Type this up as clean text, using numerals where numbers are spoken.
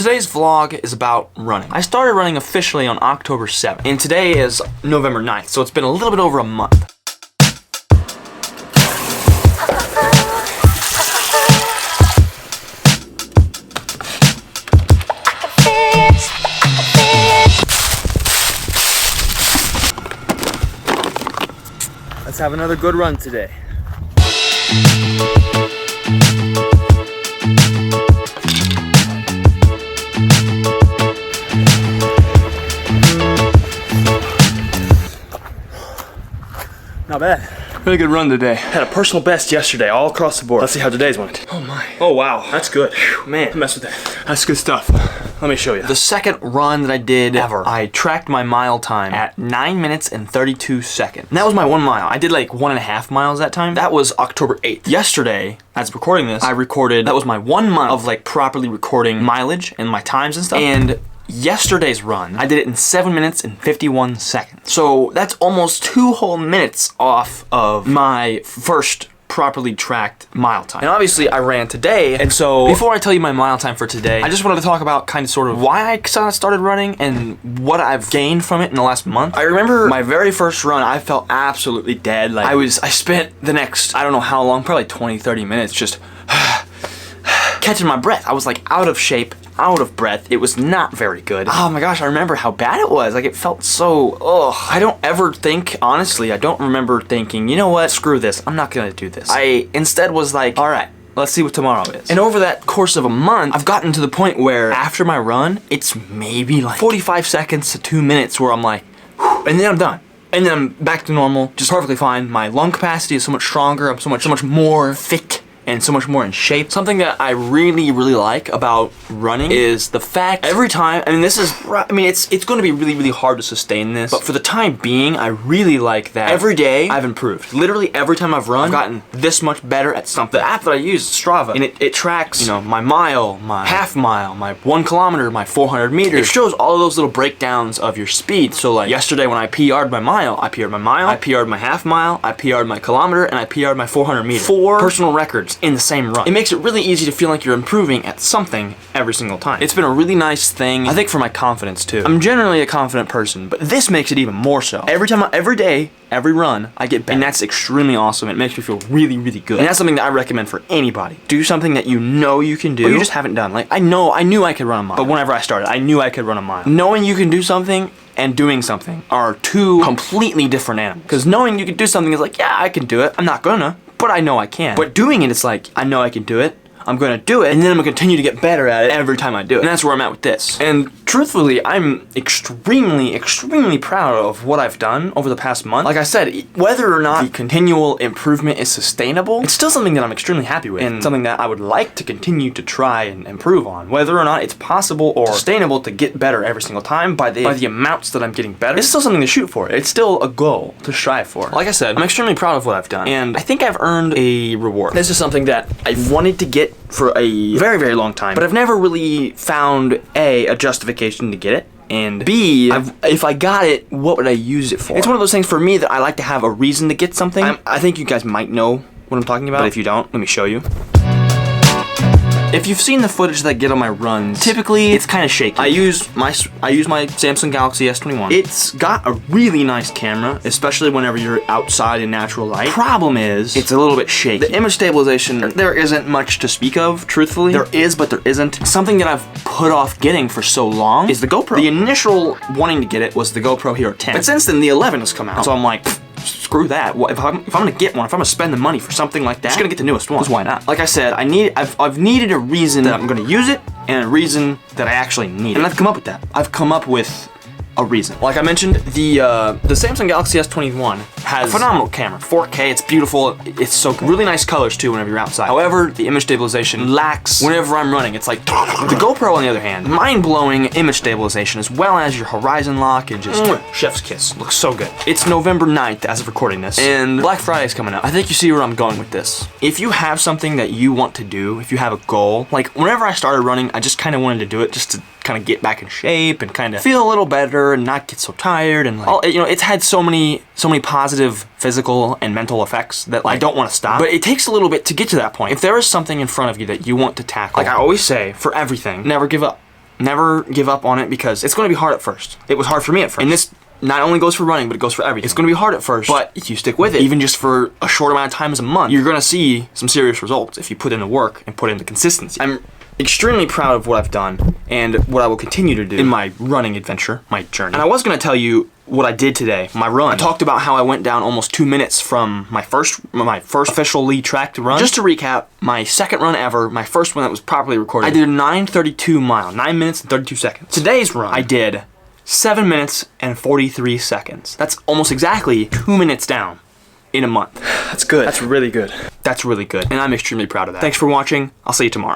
Today's vlog is about running. I started running officially on October 7th, and today is November 9th, so it's been a little bit over a month. Let's have another good run today. Not bad. Really good run today. Had a personal best yesterday, all across the board. Let's see how today's went. Oh my. Oh wow, that's good. Whew, man, mess with that. That's good stuff. Let me show you. The second run that I did ever, I tracked my mile time at 9 minutes and 32 seconds. And that was my 1 mile. I did like 1.5 miles that time. That was October 8th. Yesterday, as recording this, I recorded, that was my 1 month of like properly recording mileage and my times and stuff. And yesterday's run, I did it in 7 minutes and 51 seconds. So that's almost 2 whole minutes off of my first properly tracked mile time. And obviously I ran today, and so before I tell you my mile time for today, I just wanted to talk about kind of sort of why I started running and what I've gained from it in the last month. I remember my very first run, I felt absolutely dead. Like I spent the next, I don't know how long, probably 20-30 minutes just catching my breath. I was like out of shape, out of breath. It was not very good. Oh my gosh, I remember how bad it was. Like it felt so, ugh. I don't ever think, honestly, I don't remember thinking, you know what, screw this, I'm not gonna do this. I instead was like, all right, let's see what tomorrow is. And over that course of a month, I've gotten to the point where after my run, it's maybe like 45 seconds to 2 minutes where I'm like, whew, and then I'm done. And then I'm back to normal, just perfectly fine. My lung capacity is so much stronger. I'm so much more fit and so much more in shape. Something that I really like about running is the fact every time, I mean it's going to be really hard to sustain this, but for the time being, I really like that every day I've improved. Literally every time I've run, I've gotten this much better at something. The app that I use is Strava, and it tracks, you know, my mile, my half mile, my 1 kilometer, my 400 meters. It shows all of those little breakdowns of your speed. So like yesterday when I PR'd my mile, I PR'd my half mile, I PR'd my kilometer, and I PR'd my 400 meters. 4 personal records in the same run. It makes it really easy to feel like you're improving at something every single time. It's been a really nice thing, I think, for my confidence too. I'm generally a confident person, but this makes it even more so. Every day, every run, I get better. And that's extremely awesome. It makes me feel really good. And that's something that I recommend for anybody. Do something that you know you can do, but you just haven't done. Like I knew I could run a mile, but whenever I started, I knew I could run a mile. Knowing you can do something and doing something are two completely different animals. Because knowing you can do something is like, yeah, I can do it. I'm not gonna, but I know I can. But doing it, it's like, I know I can do it, I'm gonna do it, and then I'm gonna continue to get better at it every time I do it. And that's where I'm at with this. And truthfully, I'm extremely proud of what I've done over the past month. Like I said, whether or not the continual improvement is sustainable, it's still something that I'm extremely happy with, and something that I would like to continue to try and improve on. Whether or not it's possible or sustainable to get better every single time by the amounts that I'm getting better, it's still something to shoot for. It's still a goal to strive for. Like I said, I'm extremely proud of what I've done, and I think I've earned a reward. This is something that I've wanted to get for a very long time, but I've never really found a justification to get it, and B, if I got it, what would I use it for? It's one of those things for me that I like to have a reason to get something. I think you guys might know what I'm talking about, but if you don't, let me show you. If you've seen the footage that I get on my runs, typically it's kind of shaky. I use my Samsung Galaxy S21. It's got a really nice camera, especially whenever you're outside in natural light. Problem is, it's a little bit shaky. The image stabilization, there isn't much to speak of, truthfully. There is, but there isn't. Something that I've put off getting for so long is the GoPro. The initial wanting to get it was the GoPro Hero 10. But since then, the 11 has come out. So I'm like, screw that. If I'm gonna get one, if I'm gonna spend the money for something like that, I'm just gonna get the newest one. Because why not? Like I said, I've needed a reason that I'm gonna use it, and a reason that I actually need it. And I've come up with that. I've come up with a reason. Like I mentioned, the Samsung Galaxy S21 has a phenomenal camera. 4K, it's beautiful, it's so good. Really nice colors too whenever you're outside. However, the image stabilization lacks whenever I'm running. It's like, with the GoPro on the other hand, mind-blowing image stabilization as well as your horizon lock and just chef's kiss. Looks so good. It's November 9th as of recording this, and Black Friday's coming up. I think you see where I'm going with this. If you have something that you want to do, if you have a goal, like whenever I started running, I just kind of wanted to do it just to kind of get back in shape and kind of feel a little better and not get so tired, and like, you know, it's had so many positive physical and mental effects that like, I don't want to stop. But it takes a little bit to get to that point. If there is something in front of you that you want to tackle, like I always say, for everything, never give up. never give up on it because it's going to be hard at first. It was hard for me at first. And this not only goes for running, but it goes for everything. It's going to be hard at first, but if you stick with it, even just for a short amount of time as a month, you're going to see some serious results if you put in the work and put in the consistency. I'm extremely proud of what I've done and what I will continue to do in my running adventure, my journey. And I was going to tell you what I did today, my run. I talked about how I went down almost 2 minutes from my first officially tracked run. Just to recap, my second run ever, my first one that was properly recorded, I did a 9:32 mile, 9 minutes and 32 seconds. Today's run, I did 7 minutes and 43 seconds. That's almost exactly 2 minutes down in a month. That's good. That's really good. That's really good. And I'm extremely proud of that. Thanks for watching. I'll see you tomorrow.